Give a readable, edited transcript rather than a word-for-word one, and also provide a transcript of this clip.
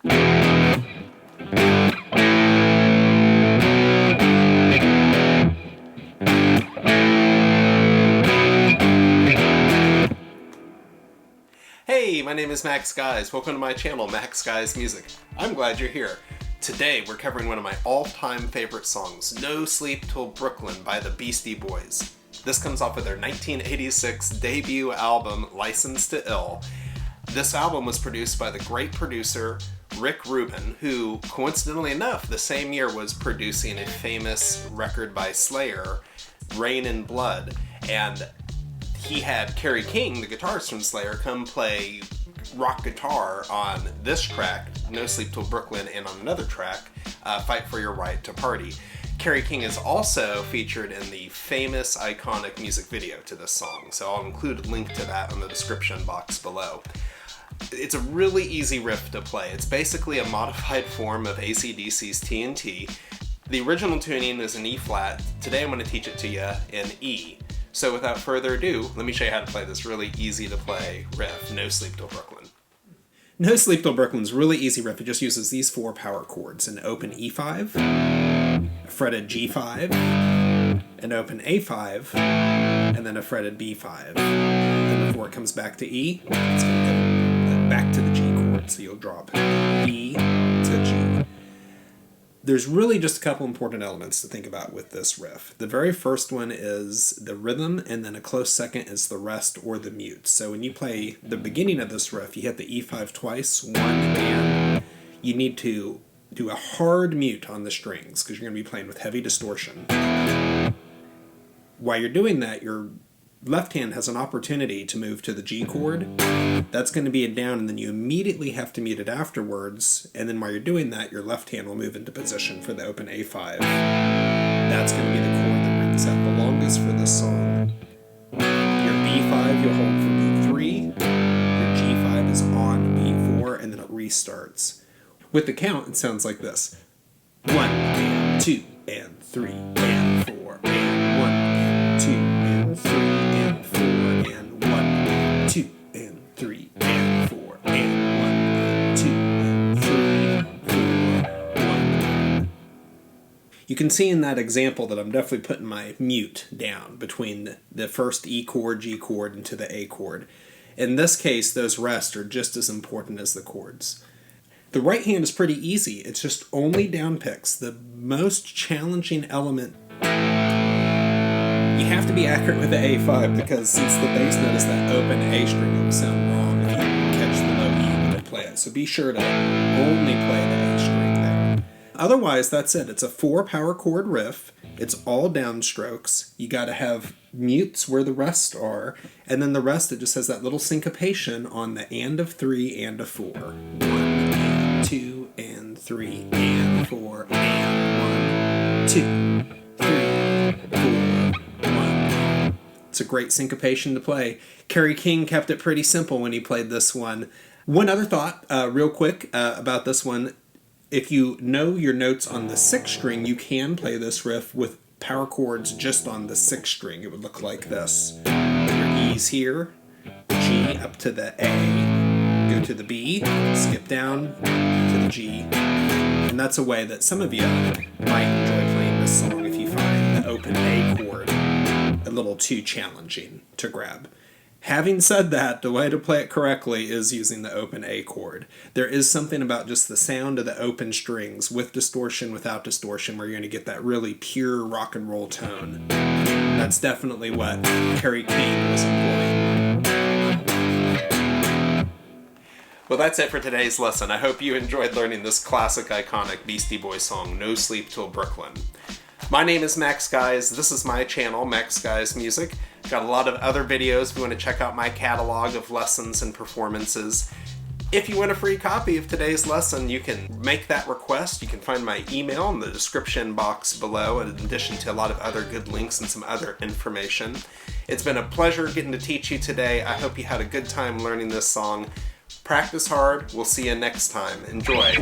Hey, my name is Max Gise. Welcome to my channel, Max Gise Music. I'm glad you're here. Today we're covering one of my all-time favorite songs, No Sleep Till Brooklyn by the Beastie Boys. This comes off of their 1986 debut album, Licensed to Ill. This album was produced by the great producer Rick Rubin, who, coincidentally enough, the same year was producing a famous record by Slayer, Rain and Blood, and he had Kerry King, the guitarist from Slayer, come play rock guitar on this track, No Sleep Till Brooklyn, and on another track, Fight for Your Right to Party. Kerry King is also featured in the famous, iconic music video to this song, so I'll include a link to that in the description box below. It's a really easy riff to play. It's basically a modified form of AC/DC's TNT. The original tuning is in E flat. Today I'm going to teach it to you in E. So without further ado, let me show you how to play this really easy to play riff, No Sleep Till Brooklyn. No Sleep Till Brooklyn's really easy riff. It just uses these four power chords: an open E5, a fretted G5, an open A5, and then a fretted B5. Then before it comes back to E, it's going to go back to the G chord, so you'll drop E to G. There's really just a couple important elements to think about with this riff. The very first one is the rhythm, and then a close second is the rest or the mute. So when you play the beginning of this riff, you hit the E5 twice, one, and you need to do a hard mute on the strings because you're going to be playing with heavy distortion. While you're doing that, your left hand has an opportunity to move to the G chord. That's going to be a down, and then you immediately have to mute it afterwards, and then while you're doing that, your left hand will move into position for the open A5. That's going to be the chord that rings out the longest for this song. Your B5 you'll hold for B3, your G5 is on B4, and then it restarts. With the count, it sounds like this. 1 and 2 and 3 and 4 and 1 and 2 and 3 and 4 and 1 and 2 and 3 and 4 and 1 and 2 and 3 and 4 1. You can see in that example that I'm definitely putting my mute down between the first E chord, G chord, into the A chord. In this case, those rests are just as important as the chords. The right hand is pretty easy. It's just only down picks. The most challenging element, you have to be accurate with the A5 because since the bass note is that open A string, it will sound wrong if you catch the low E when you play it. So be sure to only play the A string there. Otherwise, that's it. It's a 4-power chord riff. It's all downstrokes. You got to have mutes where the rests are, and then the rest, it just has that little syncopation on the and of 3 and of 4. 1 and 2 and 3 and 4 and 1, 2, 3, 4, 1. It's a great syncopation to play. Kerry King kept it pretty simple when he played this one. One other thought, real quick, about this one. If you know your notes on the 6th string, you can play this riff with power chords just on the 6th string. It would look like this. Your E's here, G up to the A, go to the B, skip down to the G. And that's a way that some of you might enjoy playing this song if you find the open A chord a little too challenging to grab. Having said that, the way to play it correctly is using the open A chord. There is something about just the sound of the open strings, with distortion, without distortion, where you're going to get that really pure rock and roll tone. That's definitely what Kerry King was employing. Well, that's it for today's lesson. I hope you enjoyed learning this classic, iconic Beastie Boys song, No Sleep Till Brooklyn. My name is Max Gise. This is my channel, Max Gise Music. Got a lot of other videos if you want to check out my catalog of lessons and performances. If you want a free copy of today's lesson, you can make that request. You can find my email in the description box below, in addition to a lot of other good links and some other information. It's been a pleasure getting to teach you today. I hope you had a good time learning this song. Practice hard. We'll see you next time. Enjoy.